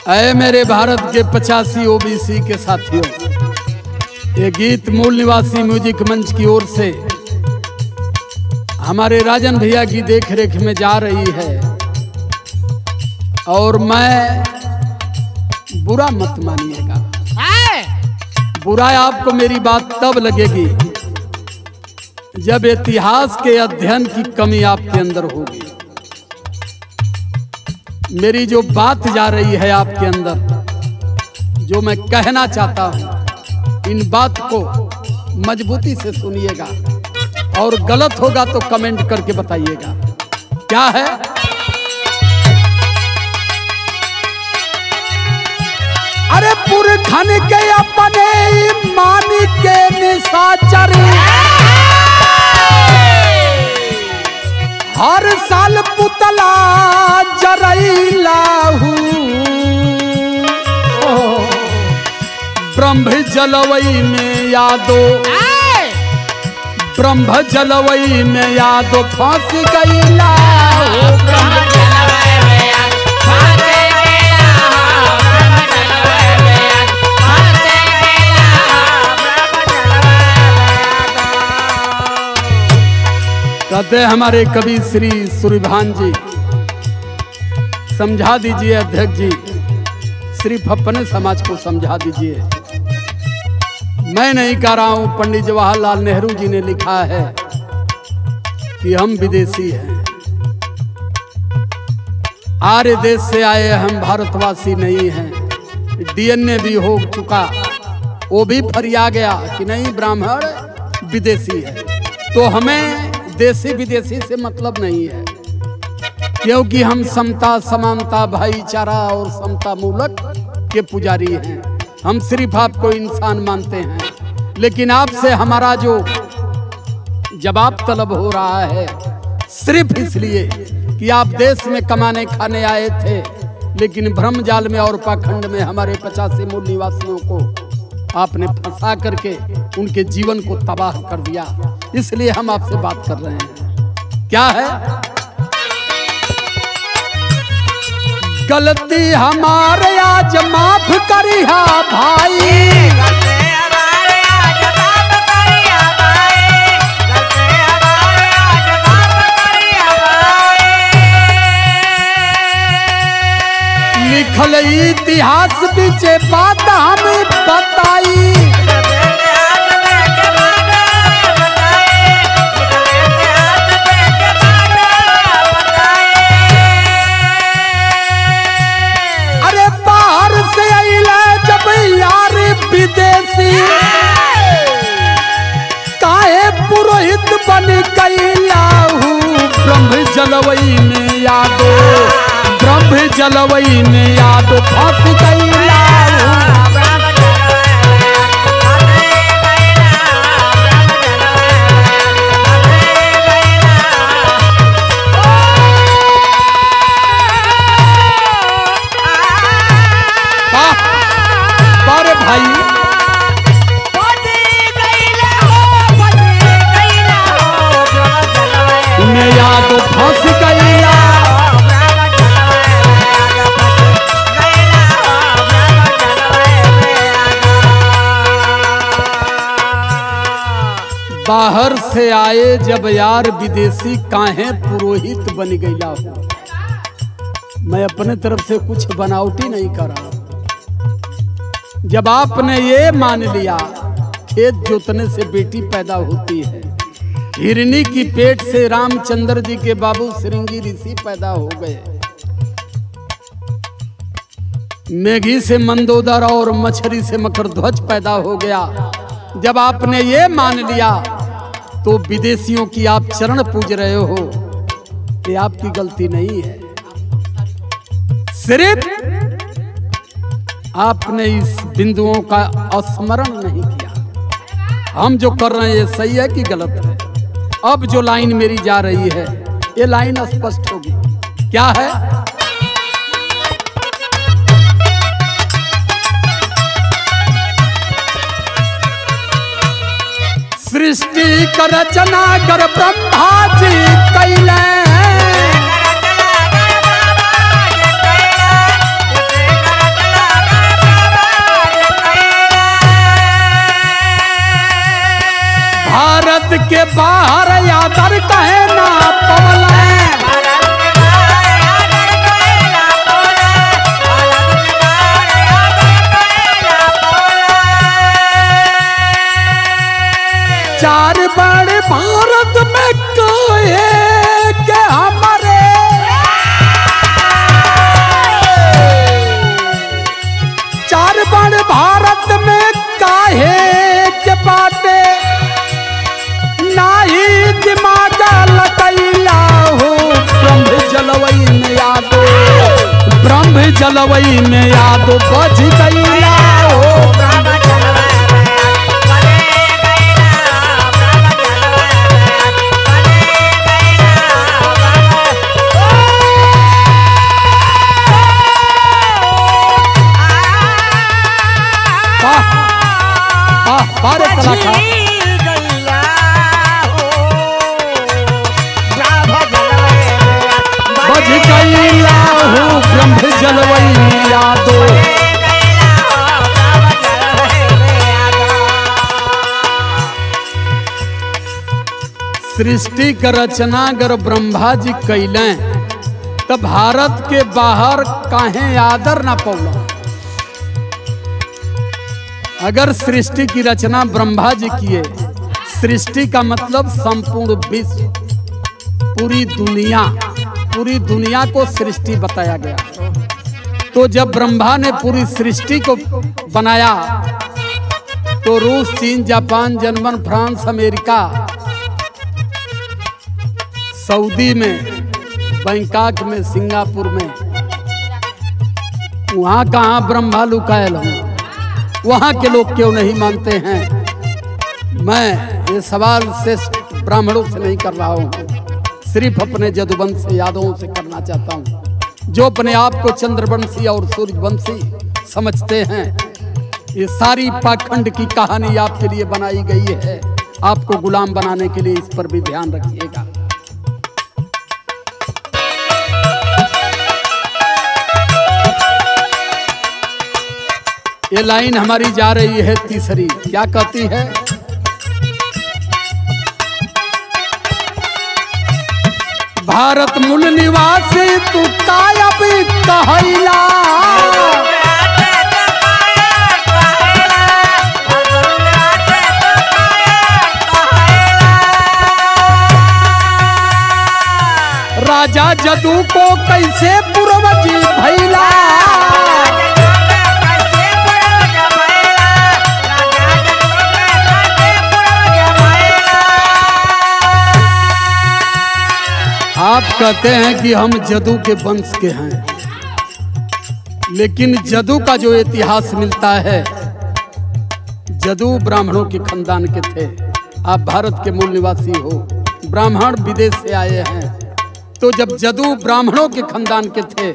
ऐ मेरे भारत के 85 ओबीसी के साथियों, ये गीत मूल निवासी म्यूजिक मंच की ओर से हमारे राजन भैया की देखरेख में जा रही है। और मैं बुरा मत मानिएगा, बुरा आपको मेरी बात तब लगेगी जब इतिहास के अध्ययन की कमी आपके अंदर होगी। मेरी जो बात जा रही है आपके अंदर, जो मैं कहना चाहता हूं, इन बात को मजबूती से सुनिएगा और गलत होगा तो कमेंट करके बताइएगा। क्या है? अरे पुरखन के अपने ईमान के निशाचर हर साल पुतला जरैलाहू, ब्रह्म जलवई में यादो, ब्रह्म जलवई में यादो फांस गईला। कहते हमारे कवि श्री सूर्यभान जी, समझा दीजिए अध्यक्ष जी, सिर्फ अपने समाज को समझा दीजिए। मैं नहीं कह रहा हूं, पंडित जवाहरलाल नेहरू जी ने लिखा है कि हम विदेशी हैं, आर्य देश से आए, हम भारतवासी नहीं हैं। डीएनए भी हो चुका, वो भी फरिया गया कि नहीं ब्राह्मण विदेशी है। तो हमें देसी विदेशी से मतलब नहीं है, क्योंकि हम समता, समानता, भाईचारा और समता मूलक के पुजारी हैं। हम सिर्फ आपको इंसान मानते हैं, लेकिन आपसे हमारा जो जवाब तलब हो रहा है सिर्फ इसलिए कि आप देश में कमाने खाने आए थे, लेकिन भ्रम जाल में और पाखंड में हमारे 85 मूल निवासियों को आपने फंसा करके उनके जीवन को तबाह कर दिया। इसलिए हम आपसे बात कर रहे हैं। क्या है? गलती हमारे आज माफ करिहा भाई, लिखल इतिहास पीछे बात हमें बताई। अरे बाहर से आइला जब यार विदेशी, काहे पुरोहित बन कैलाहू, ब्रह्म जलवई में यादो, ब्रह्म जलवई में यादो फांस गईलाहू। बारे भाई में यादो फांस गईला। बाहर से आए जब यार विदेशी, काहे पुरोहित बन गईला हो। मैं अपने तरफ से कुछ बनावटी नहीं कर रहा। जब आपने ये मान लिया खेत जोतने से बेटी पैदा होती है, हिरनी की पेट से रामचंद्र जी के बाबू श्रृंगी ऋषि पैदा हो गए, मेघी से मंदोदर और मछली से मकर ध्वज पैदा हो गया। जब आपने ये मान लिया तो विदेशियों की आप चरण पूज रहे हो, ये आपकी गलती नहीं है। सिर्फ आपने इस बिंदुओं का स्मरण नहीं किया। हम जो कर रहे हैं ये सही है कि गलत है? अब जो लाइन मेरी जा रही है ये लाइन स्पष्ट होगी। क्या है? सृष्टि का रचना कर ब्रह्मा जी कैले, के बाहर आदर कहे ना पवला। चार बड़े भारत में कहे के हमारे, चार बड़े भारत में काहे के बाटे नाही दिमाग लटैला हो। ब्रह्म जलवई में यादो, ब्रह्म जलवई में यादो बज गईला हो। बारे कलाकार बज गईला हो ब्रह्म जलवई में यादो। सृष्टि का रचना अगर ब्रह्मा जी कैले तब भारत के बाहर काहे आदर ना पौला। अगर सृष्टि की रचना ब्रह्मा जी किए, सृष्टि का मतलब संपूर्ण विश्व, पूरी दुनिया को सृष्टि बताया गया। तो जब ब्रह्मा ने पूरी सृष्टि को बनाया तो रूस, चीन, Japan, German, France, America, Saudi में, बैंकॉक में, सिंगापुर में, वहां कहां ब्रह्मा लुकायल हूं, वहां के लोग क्यों नहीं मानते हैं। मैं ये सवाल से ब्राह्मणों से नहीं कर रहा हूं, सिर्फ अपने जदुवंश यादवों से करना चाहता हूं जो अपने आप को चंद्रवंशी और सूर्यवंशी समझते हैं। ये सारी पाखंड की कहानी आपके लिए बनाई गई है, आपको गुलाम बनाने के लिए। इस पर भी ध्यान रखिएगा। ये लाइन हमारी जा रही है तीसरी, क्या कहती है? भारत मूल निवासी तू कायब कहला, राजा जदू को कैसे पूर्वज भैला। आप कहते हैं कि हम जदू के वंश के हैं, लेकिन जदू का जो इतिहास मिलता है, जदू ब्राह्मणों के खानदान के थे। आप भारत के मूल निवासी हो, ब्राह्मण विदेश से आए हैं, तो जब जदू ब्राह्मणों के खानदान के थे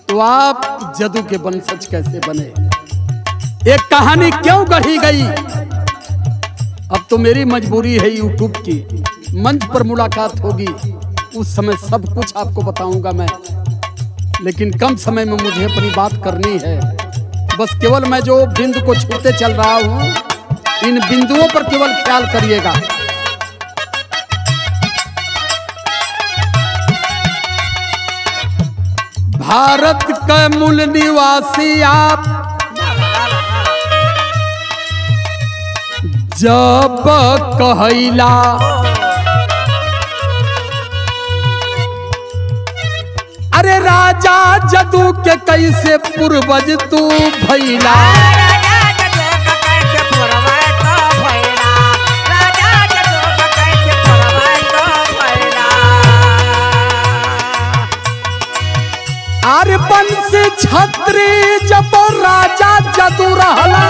तो आप जदू के वंशज कैसे बने? एक कहानी क्यों गढ़ी गई? अब तो मेरी मजबूरी है यूट्यूब की, मंच पर मुलाकात होगी, उस समय सब कुछ आपको बताऊंगा मैं, लेकिन कम समय में मुझे अपनी बात करनी है। बस केवल मैं जो बिंदु को छूते चल रहा हूं, इन बिंदुओं पर केवल ख्याल करिएगा। भारत का मूल निवासी आप जब कहला, अरे राजा जदू के कैसे पूर्वज तू भैला। अरे वंश छत्री जब राजा जदू रहला,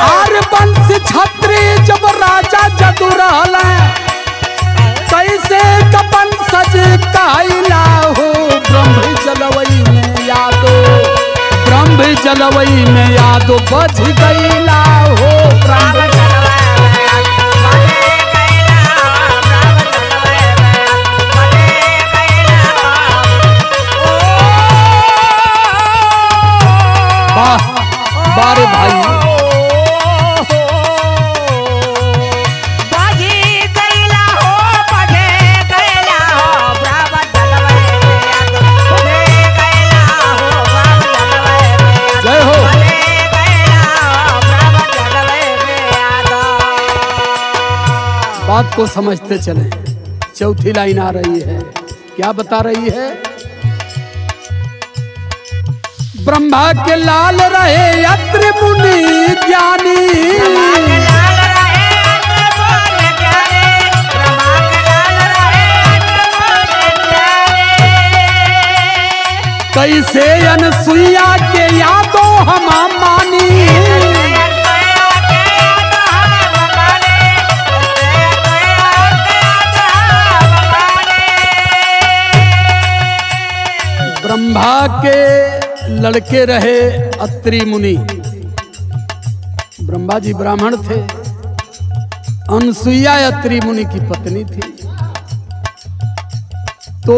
अरे वंश छत्री जब राजा जदू रहला, कैसे कपन सज कहला हो। ब्रह्म जलवई में यादो, ब्रह्म जलवई में यादो बज गईला हो। ब्रह्म बारे भाई, बात को समझते चले। चौथी लाइन आ रही है, क्या बता रही है? ब्रह्मा के लाल रहे अत्रि मुनि ज्ञानी, कैसे अनसुईया के यादों हम मानी, ब्रह्मा के लड़के रहे अत्रि मुनि। ब्रह्मा जी ब्राह्मण थे, अनसुईया अत्रि मुनि की पत्नी थी। तो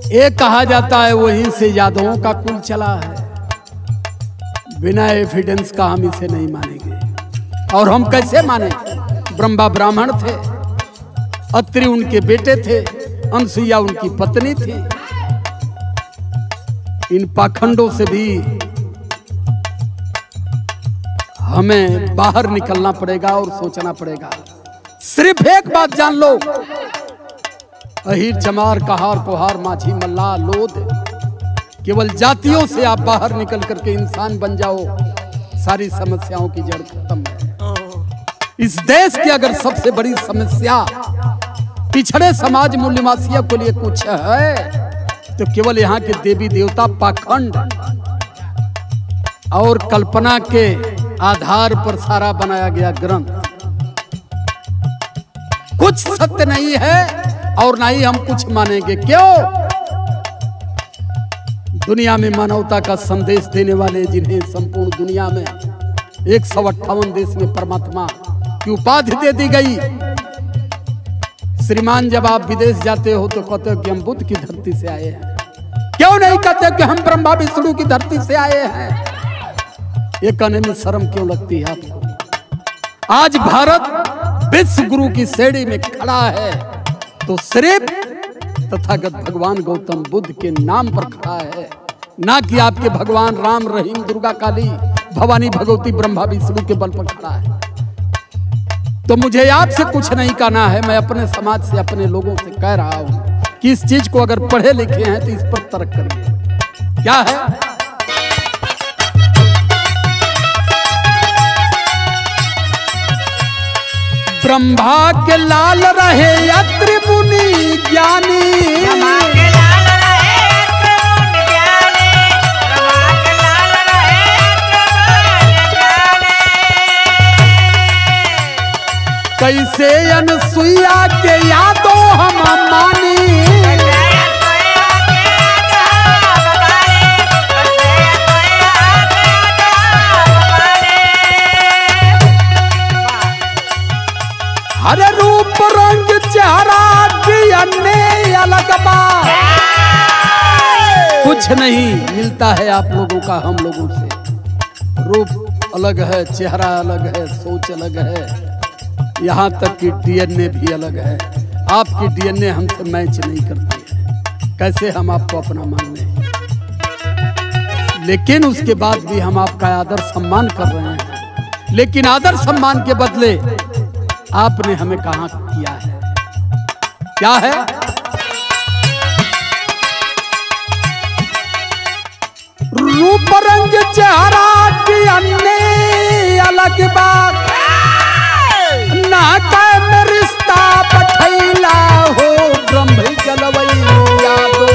ये कहा जाता है वहीं से यादवों का कुल चला है। बिना एविडेंस का हम इसे नहीं मानेंगे। और हम कैसे माने? ब्रह्मा ब्राह्मण थे, अत्रि उनके बेटे थे, अनसुईया उनकी पत्नी थी। इन पाखंडों से भी हमें बाहर निकलना पड़ेगा और सोचना पड़ेगा। सिर्फ एक बात जान लो, अहीर चमार कहार पोहार माझी मल्ला लोध, केवल जातियों से आप बाहर निकल करके इंसान बन जाओ, सारी समस्याओं की जड़ खत्म है। इस देश की अगर सबसे बड़ी समस्या पिछड़े समाज मूल्यवासियों के लिए कुछ है तो केवल यहाँ के देवी देवता पाखंड और कल्पना के आधार पर सारा बनाया गया ग्रंथ। कुछ सत्य नहीं है और ना ही हम कुछ मानेंगे। क्यों? दुनिया में मानवता का संदेश देने वाले, जिन्हें संपूर्ण दुनिया में 158 देश में परमात्मा की उपाधि दे दी गई। श्रीमान, जब आप विदेश जाते हो तो कहते हो कि हम बुद्ध की धरती से आए हैं। क्यों नहीं कहते कि हम ब्रह्मा विष्णु की धरती से आए हैं? ये कहने में शर्म क्यों लगती है आपको? आज भारत विश्व गुरु की श्रेणी में खड़ा है तो सिर्फ तथागत भगवान गौतम बुद्ध के नाम पर खड़ा है, ना कि आपके भगवान राम, रहीम, दुर्गा, काली, भवानी, भगवती, ब्रह्मा विष्णु के बल पर खड़ा है। तो मुझे आपसे कुछ नहीं कहना है, मैं अपने समाज से, अपने लोगों से कह रहा हूं कि इस चीज को अगर पढ़े लिखे हैं तो इस पर तर्क करिए। क्या है? ब्रह्मा के लाल रहे अत्रि मुनि ज्ञानी, कैसे अनसुईया के यादों हम मानी, हर रूप रंग चेहरा अन्य अलग बात। कुछ नहीं मिलता है आप लोगों का हम लोगों से। रूप अलग है, चेहरा अलग है, सोच अलग है, यहाँ तक कि डीएनए भी अलग है। आपकी डीएनए हमसे मैच नहीं करती है। कैसे हम आपको अपना मान लें? लेकिन उसके बाद भी हम आपका आदर सम्मान कर रहे हैं। लेकिन आदर सम्मान के बदले आपने हमें कहाँ किया है? क्या है? रूप रंग चेहरा की अन्य अलग बात, ना कै में रिश्ता पठैला हो, ब्रह्म जलवई में यादो,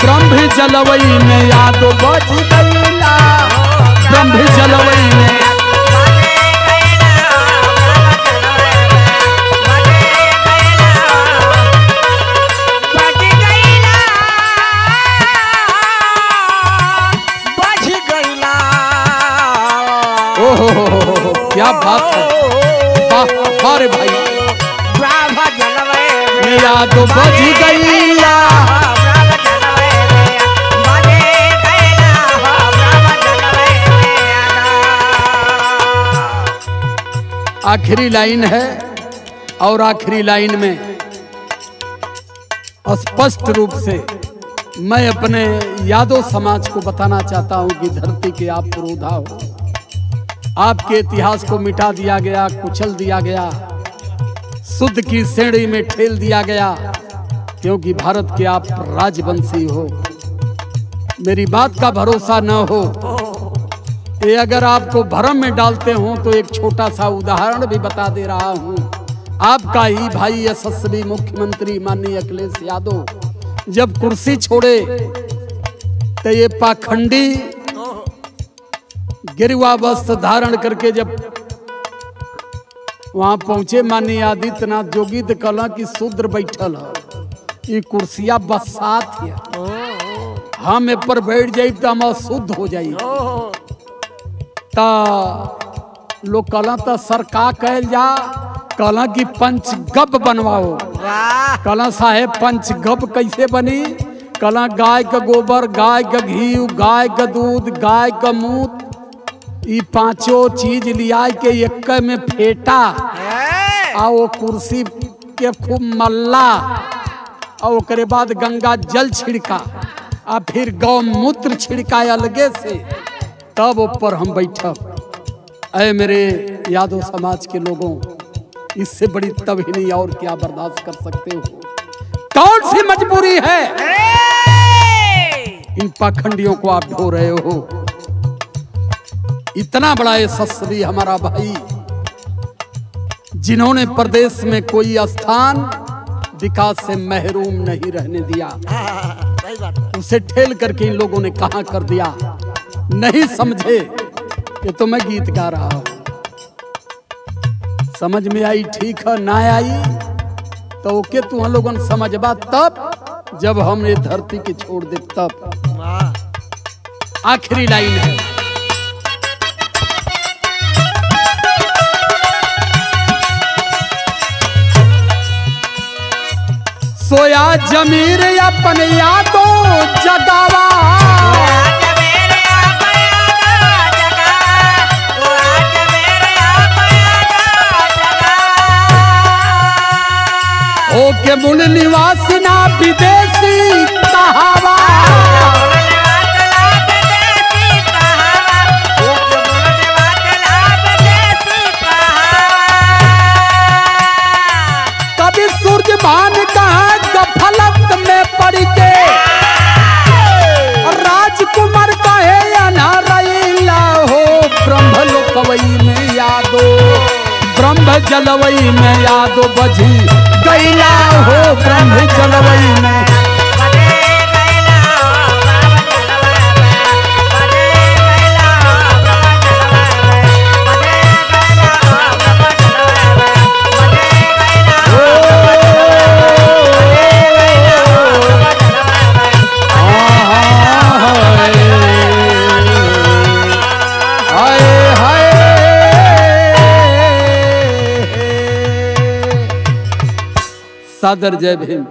ब्रह्म जलवई में यादो बज गईला, ब्रह्म जलवई में। क्या बात है, वाह रे भाई। मेरा तो बज गईला, आखिरी लाइन है और आखिरी लाइन में स्पष्ट रूप से मैं अपने यादव समाज को बताना चाहता हूं कि धरती के आप पुरोधा हो। आपके इतिहास को मिटा दिया गया, कुचल दिया गया, शुद्ध की श्रेणी में ठेल दिया गया, क्योंकि भारत के आप राजवंशी हो। मेरी बात का भरोसा न हो, ये अगर आपको भ्रम में डालते हो तो एक छोटा सा उदाहरण भी बता दे रहा हूं। आपका ही भाई यशस्वी मुख्यमंत्री माननीय अखिलेश यादव जब कुर्सी छोड़े तो ये पाखंडी गिरवा वस्त्र धारण करके जब वहां पहुंचे माननीय आदित्यनाथ जोगी तो कला की शूद्र बैठल है, ये कुर्सिया बसात है, हम पर बैठ जाये तो हम अशुद्ध हो जाये। लोग कला तो सर का कहल जा, कला की पंचगब बनवाओ। कला साहेब पंचगब कैसे बनी? कला गाय का गोबर, गाय का घी, गाय का दूध, गाय का मूत्र, ये पांचों चीज लिया के एक में फेटा आ वो कुर्सी के खूब मल्ला और ओकरे बाद गंगा जल छिड़का आ फिर गौमूत्र छिड़का अलगे से, तब ऊपर हम बैठब। ऐ मेरे यादव समाज के लोगों, इससे बड़ी तबहीनी और क्या बर्दाश्त कर सकते हो? कौन सी मजबूरी है? इन पाखंडियों को आप ढो रहे हो। इतना बड़ा यशस्वी हमारा भाई, जिन्होंने प्रदेश में कोई स्थान विकास से महरूम नहीं रहने दिया, उसे ठेल करके इन लोगों ने कहां कर दिया। नहीं समझे, ये तो मैं गीत गा रहा हूं। समझ में आई ठीक है, ना आई तो ओके तू हम लोगों समझबा तब जब हम ये धरती के छोड़ दे तब। आखिरी लाइन है, सोया जमीर अपन यादों जगावा, ओ के मूल निवासी ना विदेशी कहावा। कभी सूरज भान कहा गफलत में पड़ के, राजकुमार कहे अनारैला हो, ब्रह्म लोकवई में यादो, ब्रह्म जलवई में यादो बजी गैला हो, ब्रह्म जलवई में। सादर जय भीम।